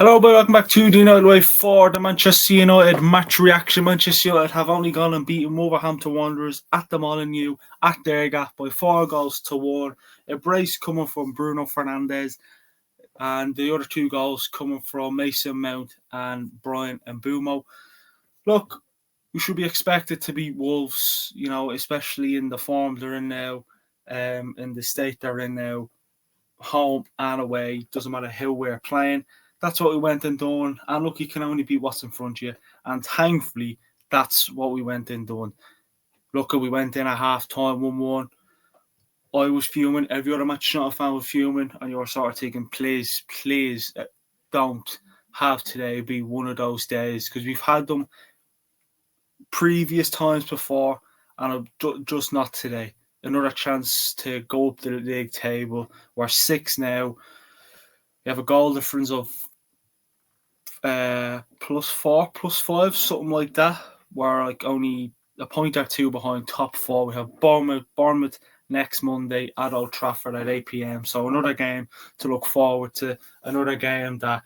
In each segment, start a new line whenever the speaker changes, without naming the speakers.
Hello, but welcome back to the United Way for the Manchester United match reaction. Manchester United have only gone and beaten Wolverhampton Wanderers at the Molineux at their gap by 4-1. A brace coming from Bruno Fernandes, and the other 2 goals coming from Mason Mount and Brian Mbeumo. Look, we should be expected to beat Wolves, especially in the form they're in now, in the state they're in now, home and away. Doesn't matter who we're playing. That's what we went and done. And look, you can only beat what's in front of you. And thankfully, that's what we went and done. Look, we went in at half-time, 1-1. I was fuming. Every other Manchester United fan was fuming. And you were sort of thinking, please, don't have today be one of those days. Because we've had them previous times before. And just not today. Another chance to go up the league table. We're 6 now. We have a goal difference of +4, +5, something like that. We're like only a point or 2 behind top 4. We have Bournemouth next Monday at Old Trafford at 8 p.m. So another game to look forward to. Another game that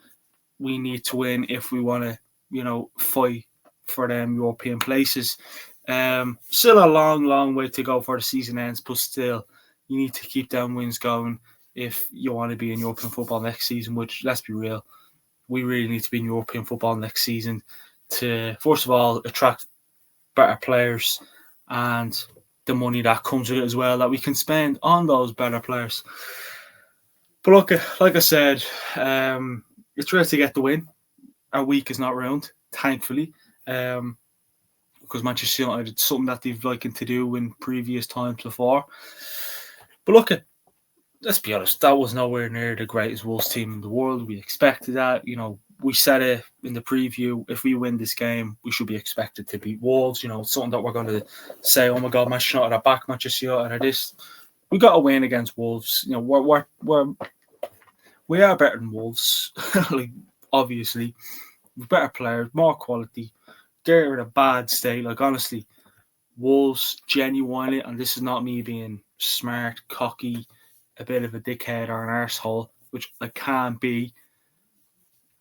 we need to win if we want to, fight for them European places. Still a long way to go for the season ends, but still, you need to keep them wins going if you want to be in European football next season, which, let's be real, we really need to be in European football next season to, first of all, attract better players and the money that comes with it as well that we can spend on those better players. But look, like I said, it's rare to get the win. Our week is not round, thankfully, because Manchester United, it's something that they've likened to do in previous times before. But look, let's be honest, that was nowhere near the greatest Wolves team in the world. We expected that. We said it in the preview. If we win this game, we should be expected to beat Wolves. Something that we're going to say, oh my God, Manchester United are back, Manchester United are this. We got a win against Wolves. We are better than Wolves. Like, obviously, we're better players, more quality. They're in a bad state. Like, honestly, Wolves genuinely, and this is not me being smart, cocky, a bit of a dickhead or an arsehole, which I can't be.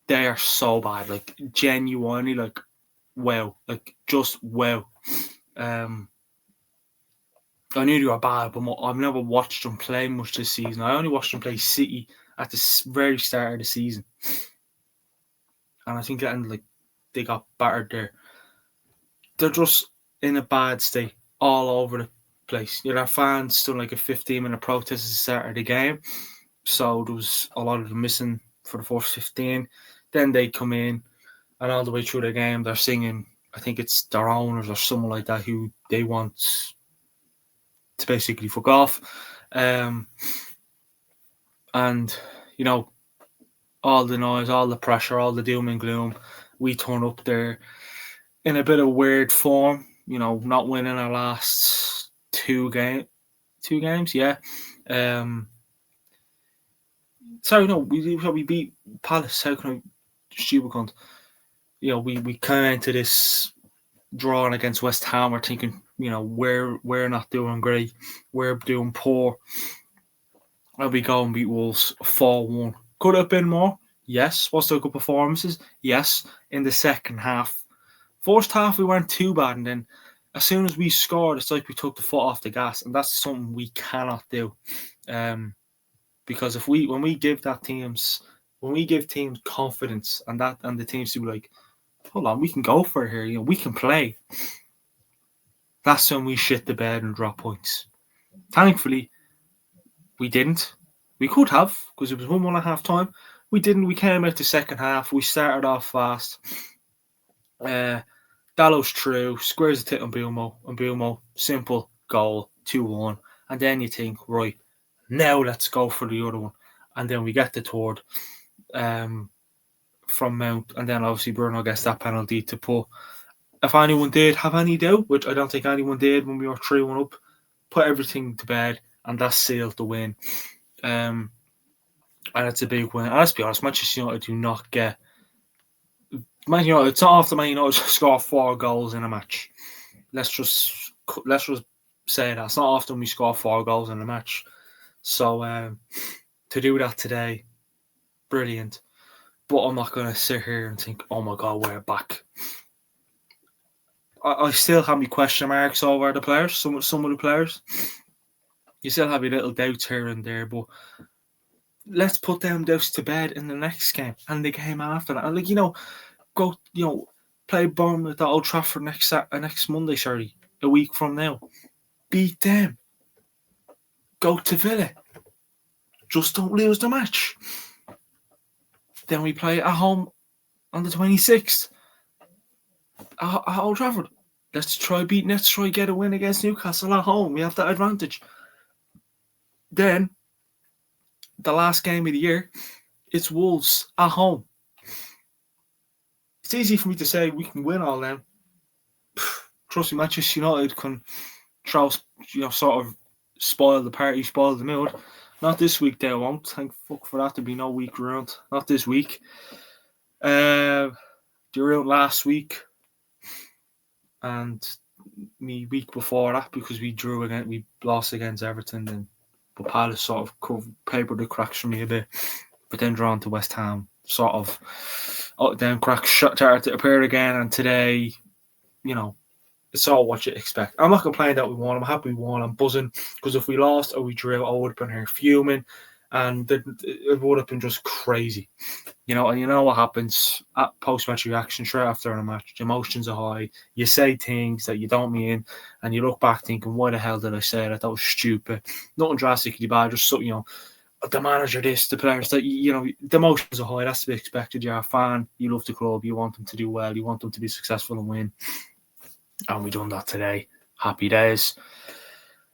They are so bad, like genuinely, like wow, like just wow. I knew they were bad, but I've never watched them play much this season. I only watched them play City at the very start of the season, and I think that ended, like, they got battered there. They're just in a bad state all over the place. Our fans done like a 15-minute protest at the start of the game, so there was a lot of them missing for the first 15. Then they come in, and all the way through the game, they're singing, I think it's their owners or someone like that, who they want to basically fuck off. And, all the noise, all the pressure, all the doom and gloom, we turn up there in a bit of weird form, not winning our last two games, yeah. Sorry, no, we beat Palace. How can I stupid cunt? We came into this drawing against West Ham. We're thinking, we're not doing great. We're doing poor. And we go and beat Wolves 4-1. Could have been more. Yes. Was there good performances? Yes. In the second half. First half, we weren't too bad. And then as soon as we scored, it's like we took the foot off the gas. And that's something we cannot do. Because when we give teams confidence and the teams to be like, hold on, we can go for it here, we can play. That's when we shit the bed and drop points. Thankfully, we didn't. We could have, because it was 1-1 at half time. We didn't. We came out the second half. We started off fast. Dalot's through, squares the tit on Mbeumo, simple goal, 2-1. And then you think, right, now let's go for the other one. And then we get the third from Mount. And then obviously Bruno gets that penalty to put, if anyone did have any doubt, which I don't think anyone did when we were 3-1 up, put everything to bed, and that sealed the win. And it's a big win. And let's be honest, Manchester United do not get... Man United, it's not often Man United score 4 goals in a match. Let's just say that. It's not often we score 4 goals in a match. So to do that today, brilliant. But I'm not going to sit here and think, oh my God, we're back. I still have my question marks over the players, some of the players. You still have your little doubts here and there, but let's put them doubts to bed in the next game and the game after that. And go, play Bournemouth at Old Trafford next Monday, a week from now. Beat them. Go to Villa. Just don't lose the match. Then we play at home on the 26th at Old Trafford. Let's try get a win against Newcastle at home. We have that advantage. Then, the last game of the year, it's Wolves at home. It's easy for me to say we can win all them. Trust me, Manchester United can sort of spoil the party, spoil the mood. Not this week, they won't. Thank fuck for that to be no week round. Not this week. They were out last week, and me week before that because we lost against Everton, then but Palace sort of papered the cracks for me a bit. But then drawn to West Ham, sort of then cracks started to appear again, and today, it's all what you expect. I'm not complaining that we won. I'm happy we won. I'm buzzing because if we lost or we drew, I would have been here fuming, and it would have been just crazy, And you know what happens at post-match reaction straight after a match. Emotions are high. You say things that you don't mean, and you look back thinking, "Why the hell did I say that? That was stupid." Nothing drastically bad. Just so the manager, this, the players, that the emotions are high. That's to be expected. You're a fan. You love the club. You want them to do well. You want them to be successful and win. And we done that today. Happy days.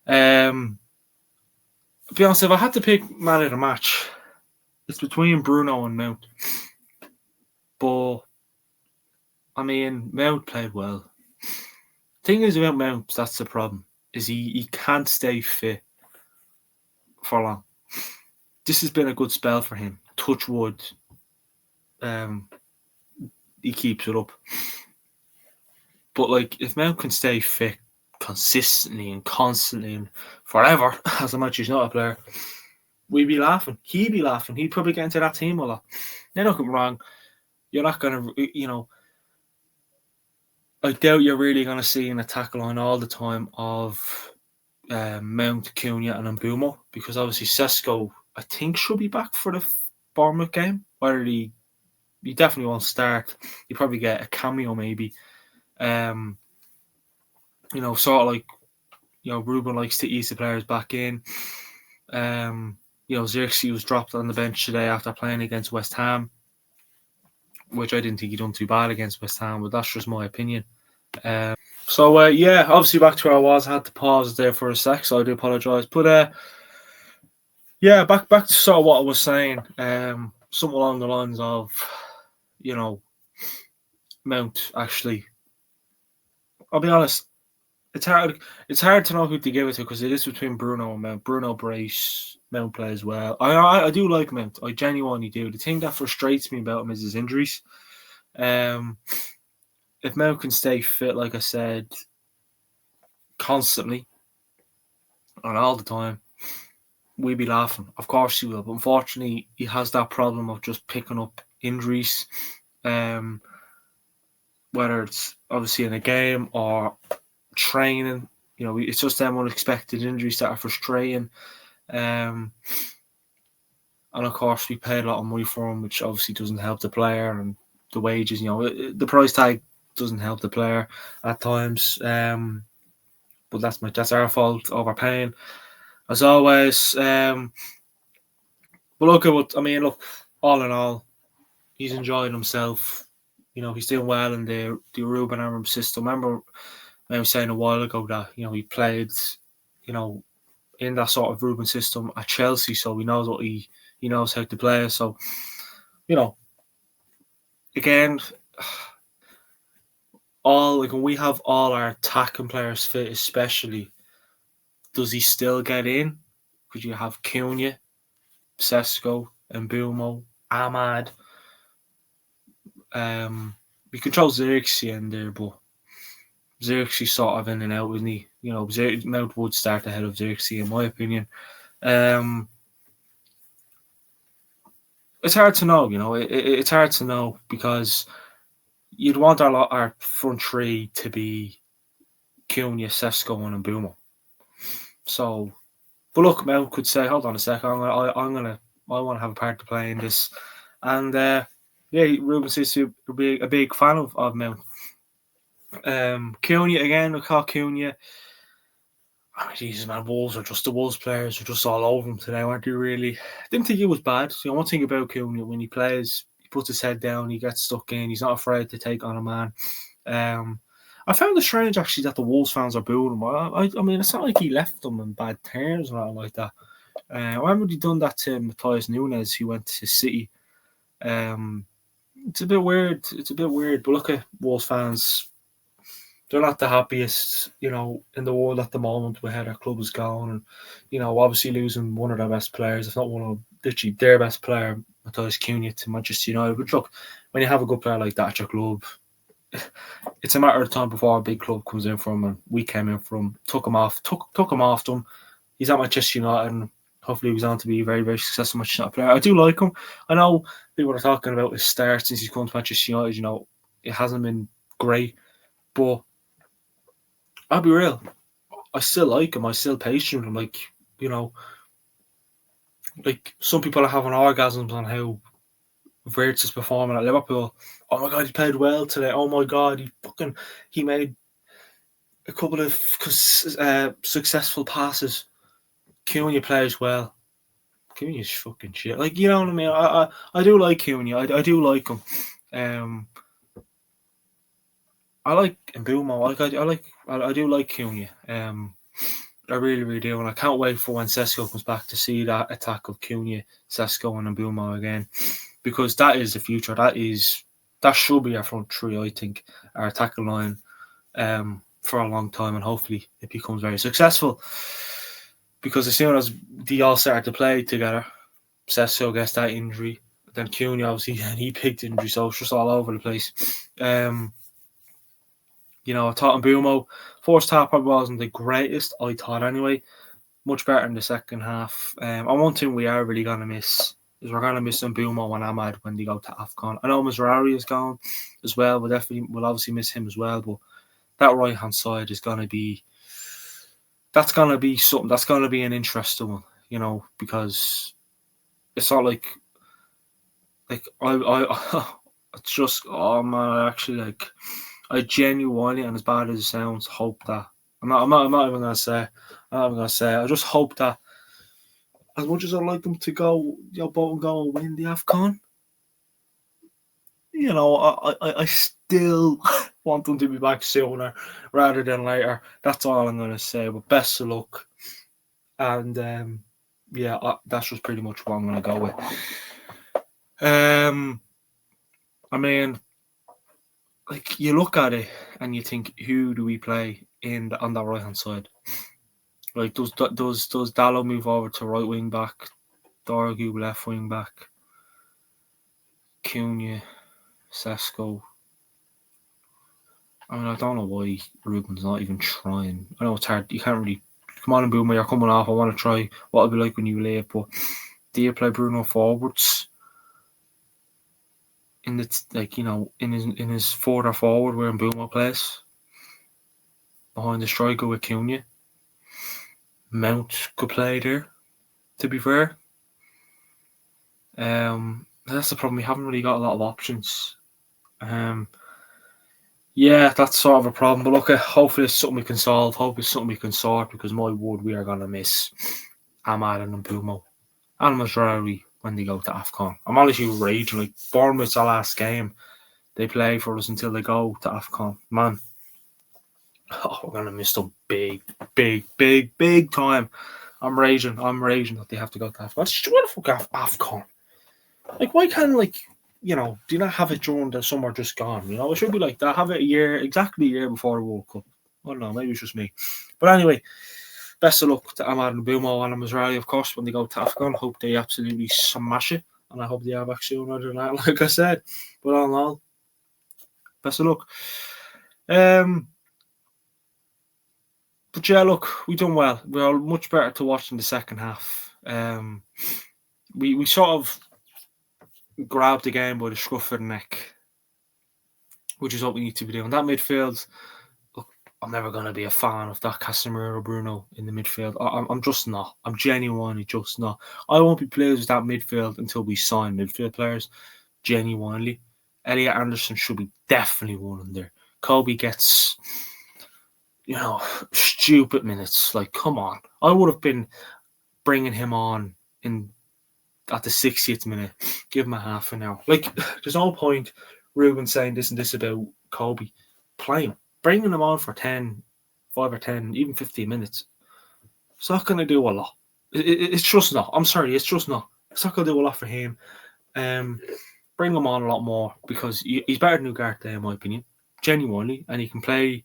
To be honest, if I had to pick man of the match, it's between Bruno and Mount. But Mount played well. Thing is about Mount, that's the problem, is he can't stay fit for long. This has been a good spell for him. Touch wood. He keeps it up. But if Mount can stay fit consistently and constantly and forever, as much as he's not a player, we'd be laughing. He'd be laughing. He'd probably get into that team a lot. Now, don't get me wrong. You're not going to, I doubt you're really going to see an attack line all the time of Mount, Cunha and Mbeumo, because obviously Sesko, I think, should be back for the Bournemouth game. Whether he definitely won't start. You probably get a cameo maybe. Sort of like, Ruben likes to ease the players back in. Xerxes was dropped on the bench today after playing against West Ham, which I didn't think he done too bad against West Ham, but that's just my opinion. Obviously back to where I was. I had to pause there for a sec, so I do apologise. But back to sort of what I was saying. Something along the lines of, Mount actually. I'll be honest. It's hard to know who to give it to because it is between Bruno and Mount. Bruno brace, Mount plays well. I do like Mount. I genuinely do. The thing that frustrates me about him is his injuries. If Mount can stay fit, like I said, constantly and all the time, we'd be laughing. Of course he will. But unfortunately, he has that problem of just picking up injuries. Whether it's obviously in a game or training, it's just them unexpected injuries that are frustrating. And of course, we pay a lot of money for him, which obviously doesn't help the player, and the wages. The price tag doesn't help the player at times. But that's our fault, overpaying as always. But look, all in all, he's enjoying himself. He's doing well in the Ruben Amorim system. Remember, I was saying a while ago that he played, in that sort of Ruben system at Chelsea, so he knows what he knows how to play. So, again, when we have all our attacking players fit, especially, does he still get in? Could you have Cunha, Sesko, Mbeumo, Ahmad? We could throw Xerxes in there, but Xerxes sort of in and out, isn't he? Mount would start ahead of Xerxes, in my opinion. It's hard to know, it's hard to know because you'd want our front three to be Cunha, Sesko, and Mbeumo. So, but look, Mount could say, "Hold on a second, I want to have a part to play in this," and Ruben seems to be a big fan of Mount. Cunha again, we call Cunha. Jesus, man, the Wolves players are just all over him today, weren't they? Really, didn't think he was bad. One thing about Cunha, when he plays, he puts his head down, he gets stuck in, he's not afraid to take on a man. I found it strange actually that the Wolves fans are booing him. I mean, it's not like he left them in bad terms or anything like that. When would he done that to Matheus Nunes, who went to City? It's a bit weird. But look at Wolves fans. They're not the happiest, in the world at the moment with how their club is going. And, obviously losing one of their best players, if not one of literally their best player, Matheus Cunha, to Manchester United. But look, when you have a good player like that at your club, it's a matter of time before a big club comes in from, and we came in from, took him off them. He's at Manchester United, and hopefully he's on to be a very, very successful Manchester United player. I do like him. I know people are talking about his start since he's come to Manchester United. It hasn't been great, but I'll be real. I still like him. I still patient him. Like some people are having orgasms on how Wirtz is performing at Liverpool. Oh my god, he played well today. Oh my god, he made a couple of successful passes. Cunha plays well. Cunha's fucking shit. Like, you know what I mean? I do like Cunha. I do like him. I like Mbeumo. I do like Cunha. I really, really do, and I can't wait for when Sesko comes back to see that attack of Cunha, Sesko, and Mbeumo again, because that is the future. That should be our front three. I think our attacking line, for a long time, and hopefully it becomes very successful. Because as soon as they all start to play together, Sesko gets that injury, then Cunha obviously he picked injury, so it's just all over the place. I thought Mbeumo first half probably wasn't the greatest. I thought anyway, much better in the second half. And one thing we are really gonna miss is we're gonna miss Mbeumo and Ahmad when they go to AFCON. I know Mazraoui is gone as well. We'll obviously miss him as well. But that right hand side is gonna be something. That's gonna be an interesting one. Because it's not like I it's just, oh man, I genuinely, and as bad as it sounds, hope that I'm not even gonna say. I just hope that, as much as I'd like them to go, both and go and win the AFCON, I still want them to be back sooner rather than later. That's all I'm gonna say. But best of luck, and that's just pretty much what I'm gonna go with. I mean, like, you look at it and you think, who do we play on that right hand side? Like, does Dalot move over to right wing back? Dorgu left wing back? Cunha, Sesko. I mean, I don't know why Ruben's not even trying. I know it's hard. You can't really come on and boom. You're coming off. I want to try what it'll be like when you leave. But do you play Bruno forwards? In his further forward where Mbeumo plays behind the striker with Cunha. Mount could play there, to be fair. That's the problem. We haven't really got a lot of options. That's sort of a problem. But look, hopefully it's something we can solve. Hopefully it's something we can sort, because my word, we are going to miss Ahmad and Mbeumo and Mazraoui when they go to AFCON. I'm honestly raging. Like, Bournemouth's our last game. They play for us until they go to AFCON. Man, we're going to miss them big, big, big, big time. I'm raging that they have to go to AFCON. What the fuck, AFCON? Like, why can't, do you not have it during the summer just gone? It should be like that. Have it exactly a year before the World Cup. I don't know, maybe it's just me. But anyway, best of luck to Ahmad and Mbeumo and Mazraoui, of course, when they go to AFCON. Hope they absolutely smash it. And I hope they are back sooner than that, like I said. But all in all, best of luck. But yeah, look, we done well. We are much better to watch in the second half. We sort of grab the game by the scruff of the neck, which is what we need to be doing. That midfield, look, I'm never going to be a fan of that Casemiro Bruno in the midfield. I'm just not. I'm genuinely just not. I won't be pleased with that midfield until we sign midfield players. Genuinely. Elliot Anderson should be definitely one in there. Kobe gets, stupid minutes. Like, come on. I would have been bringing him on at the 60th minute. Give him a half an hour. Like, there's no point Ruben saying this and this about Kobe. Play him. Bringing him on for 5 or 10, even 15 minutes. It's not going to do a lot. It's just not. I'm sorry, it's just not. It's not going to do a lot for him. Bring him on a lot more because he's better than Ugarte, in my opinion. Genuinely. And he can play.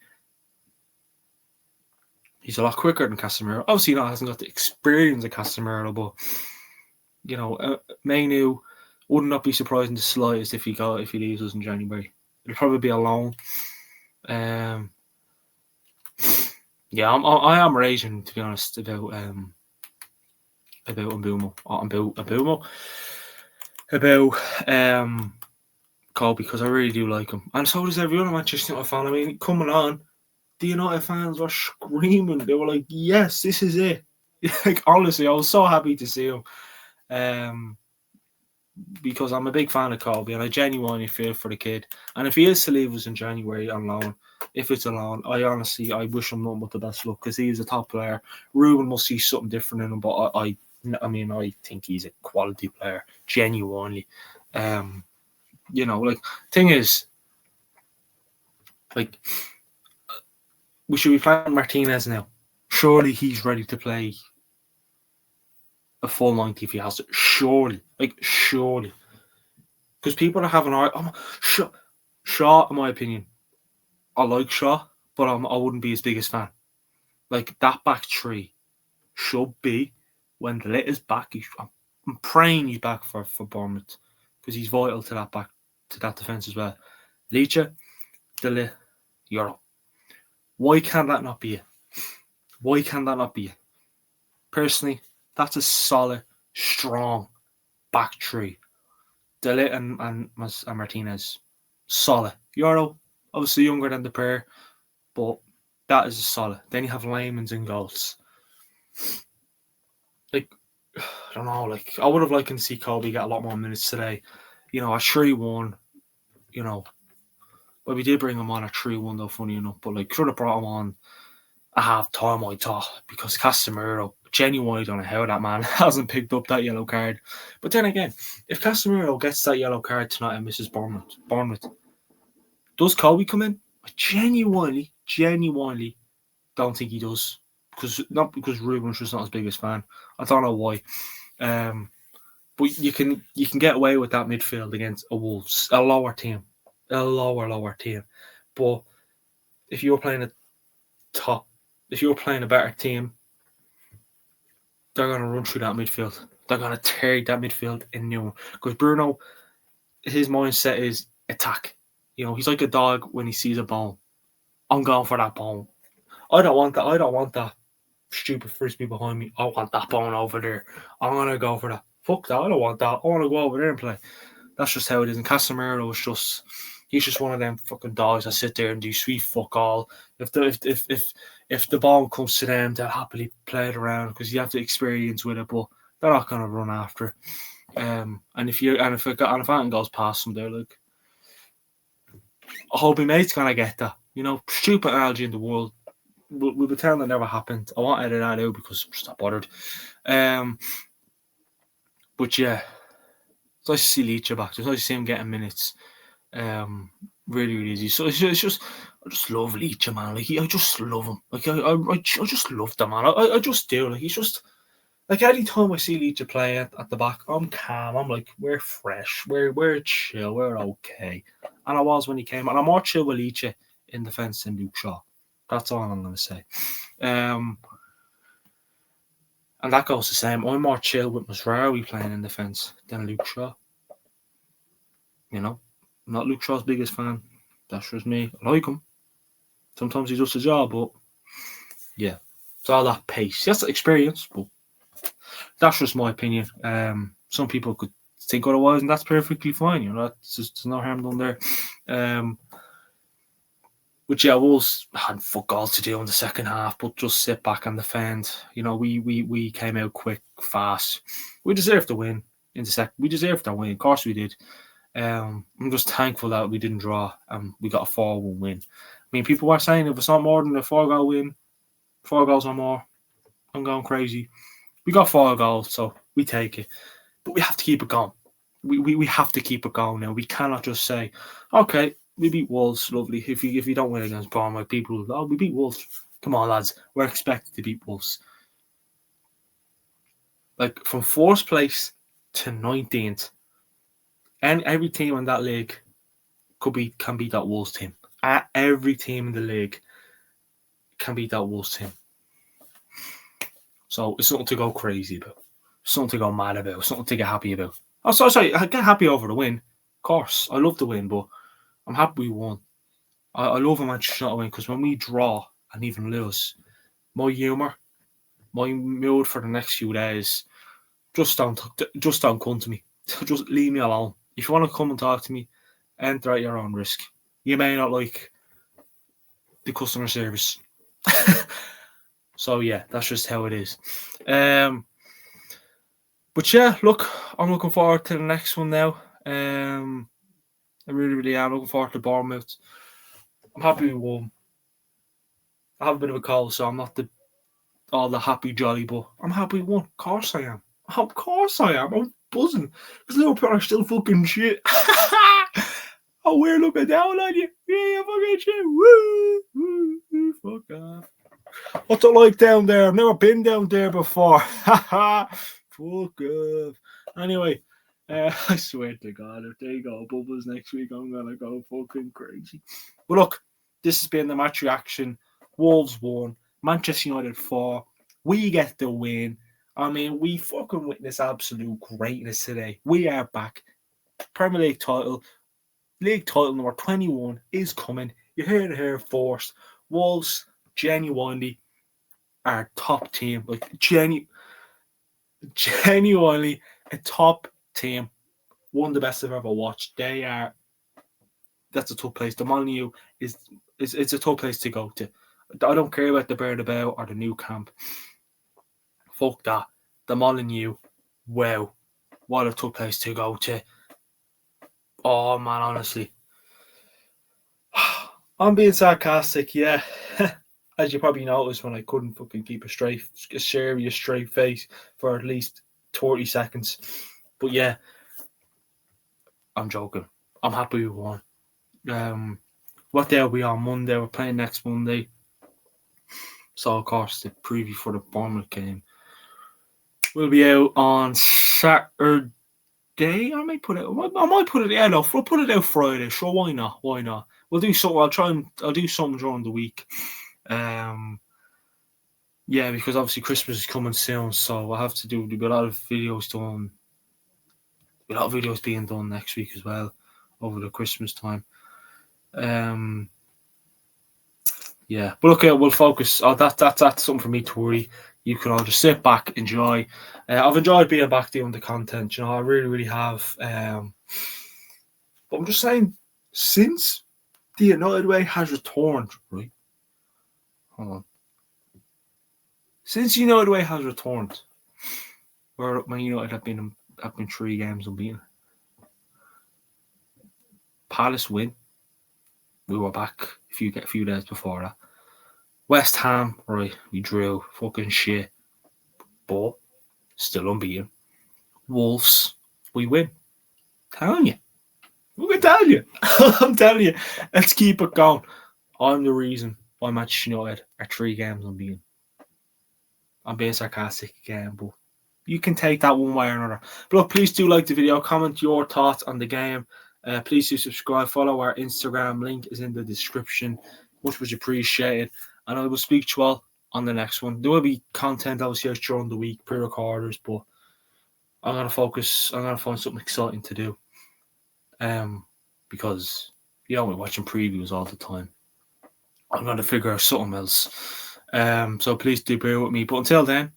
He's a lot quicker than Casemiro. Obviously, he hasn't got the experience of Casemiro, but Mainu would not be surprising the slightest if he leaves us in January. It'll probably be a loan. I am raging, to be honest, about Mbeumo. About Cole, because I really do like him. And so does every other Manchester United fan. I mean, coming on, the United fans were screaming. They were like, yes, this is it. Like, honestly, I was so happy to see him. Because I'm a big fan of Colby and I genuinely feel for the kid. And if he is to leave us in January on loan, if it's a loan, I wish him nothing but the best luck because he's a top player. Ruben must see something different in him, but I think he's a quality player, genuinely. Thing is, like, we should be playing Martinez now. Surely he's ready to play a full 90 if he has to. Surely. Because people are having Shaw, in my opinion, I like Shaw, but I wouldn't be his biggest fan. Like, that back three should be, when De Ligt is back, I'm praying he's back for Bournemouth, because he's vital to that defence as well. Leitch, De Ligt, Euro. Why can that not be it? Personally, that's a solid, strong back three. De Ligt and Martinez, solid. Euro, obviously younger than the pair, but that is solid. Then you have Layman's in goals. Like, I don't know, like, I would have liked to see Kobe get a lot more minutes today. At 3-1, well, we did bring him on at 3-1 though, funny enough, but like, could have brought him on at half time, I thought, because Casemiro, genuinely don't know how that man hasn't picked up that yellow card. But then again, if Casemiro gets that yellow card tonight and misses Bournemouth, does Kobe come in? I genuinely don't think he does. Not because Ruben's just not his biggest fan. I don't know why. But you can get away with that midfield against a Wolves, a lower team. But if you're playing a better team, they're going to run through that midfield. They're going to tear that midfield in new. Because Bruno, his mindset is attack. He's like a dog when he sees a bone. I'm going for that bone. I don't want that stupid frisbee behind me. I want that bone over there. I'm going to go for that. Fuck that. I don't want that. I want to go over there and play. That's just how it is. And Casemiro is he's just one of them fucking dogs that sit there and do sweet fuck all. If the ball comes to them, they'll happily play it around because you have the experience with it, but they're not going to run after it. And if anything goes past them, they're like, I hope my mate's going to get that. Stupid analogy in the world. We'll pretend that never happened. I won't edit that out because I'm just not bothered. But yeah, it's nice to see Leitch back. It's nice to see him getting minutes. Really, really easy. So it's just, I just love Leitch, man. Like, I just love him. Like, I just love the man. I just do. Like, he's just, like, any time I see Leitch play at the back, I'm calm. I'm like, we're fresh. We're chill. We're okay. And I was when he came. And I'm more chill with Leitch in defence than Luke Shaw. That's all I'm going to say. And that goes the same. I'm more chill with Masraoui playing in defence than Luke Shaw. I'm not Luke Shaw's biggest fan. That's just me. I like him. Sometimes he does the job, but yeah. It's all that pace. That's experience, but that's just my opinion. Some people could think otherwise, and that's perfectly fine. You know, that's just, there's no harm done there. But yeah, Wolves had fuck all to do in the second half, but just sit back and defend. You know, we came out quick, fast. We deserved the win in the second. We deserved that win. Of course we did. I'm just thankful that we didn't draw and we got a 4-1 win. I mean, people were saying if it's not more than a 4-goal win, 4 goals or more, I'm going crazy. We got 4 goals, so we take it. But we have to keep it going. We have to keep it going now. We cannot just say, okay, we beat Wolves, lovely. If you don't win against Bournemouth, people, we beat Wolves. Come on, lads. We're expected to beat Wolves. Like, from 4th place to 19th, and every team in that league can beat that Wolves team. Every team in the league can beat that Wolves team. So it's something to go crazy about. Something to go mad about. Something to get happy about. Oh, sorry. I get happy over the win. Of course. I love the win, but I'm happy we won. I love a Manchester United win because when we draw and even lose, my humour, my mood for the next few days, just don't come to me. Just leave me alone. If you want to come and talk to me, enter at your own risk. You may not like the customer service. So yeah, that's just how it is. But yeah, look, I'm looking forward to the next one now. I really, really am looking forward to Bournemouth. I'm happy we won. I have a bit of a cold, so I'm not all the happy jolly, but I'm happy we won. Of course I am. Of course I am. I'm buzzing. Because Liverpool are still fucking shit. Oh, we're looking down on you. Yeah, fucking shit. Woo. Fuck off. What's it like down there? I've never been down there before. Fuck off. Anyway, I swear to God, if they go bubbles next week, I'm going to go fucking crazy. But look, this has been the match reaction. Wolves won. Manchester United 4. We get the win. I mean, we fucking witness absolute greatness today. We are back. Premier League title number 21 is coming. You heard it here first. Wolves genuinely our top team, like genuinely a top team, one of the best I've ever watched. That's a tough place. The Molineux is it's a tough place to go to. I don't care about the Bernabeu or the new camp. Fuck that. The Molineux, wow, what a tough place to go to. Oh man, honestly, I'm being sarcastic, yeah. As you probably noticed when I couldn't fucking keep a straight face for at least 30 seconds. But yeah, I'm joking. I'm happy we won. What day are we on? Monday. We're playing next Monday. So, of course, the preview for the Bournemouth game will be out on Saturday. I might put it. We'll put it out Friday. Sure, why not? We'll do something. I'll do something during the week. Yeah, because obviously Christmas is coming soon, so I have to do a lot of videos done. A lot of videos being done next week as well over the Christmas time. Yeah, but okay, we'll focus. That's something for me to worry. You can all just sit back, enjoy. I've enjoyed being back doing the content. You know, I really, really have. But I'm just saying, since the United way has returned, right? Hold on. Since the United way has returned, where Man United have been 3 games unbeaten. Palace win. We were back a few days before that. West Ham, right, we drew. Fucking shit. But still unbeaten. Wolves, we win. Telling you. I'm telling you. I'm telling you. Let's keep it going. I'm the reason why Manchester United are 3 games unbeaten. I'm being sarcastic again, but you can take that one way or another. But look, please do like the video. Comment your thoughts on the game. Please do subscribe. Follow our Instagram. Link is in the description. Much appreciated. And I will speak to you all on the next one. There will be content obviously during the week, pre-recorders, but I'm going to focus. I'm going to find something exciting to do. Because we're watching previews all the time. I'm going to figure out something else. So please do bear with me. But until then,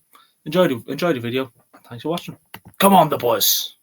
enjoy the video. Thanks for watching. Come on, the boys.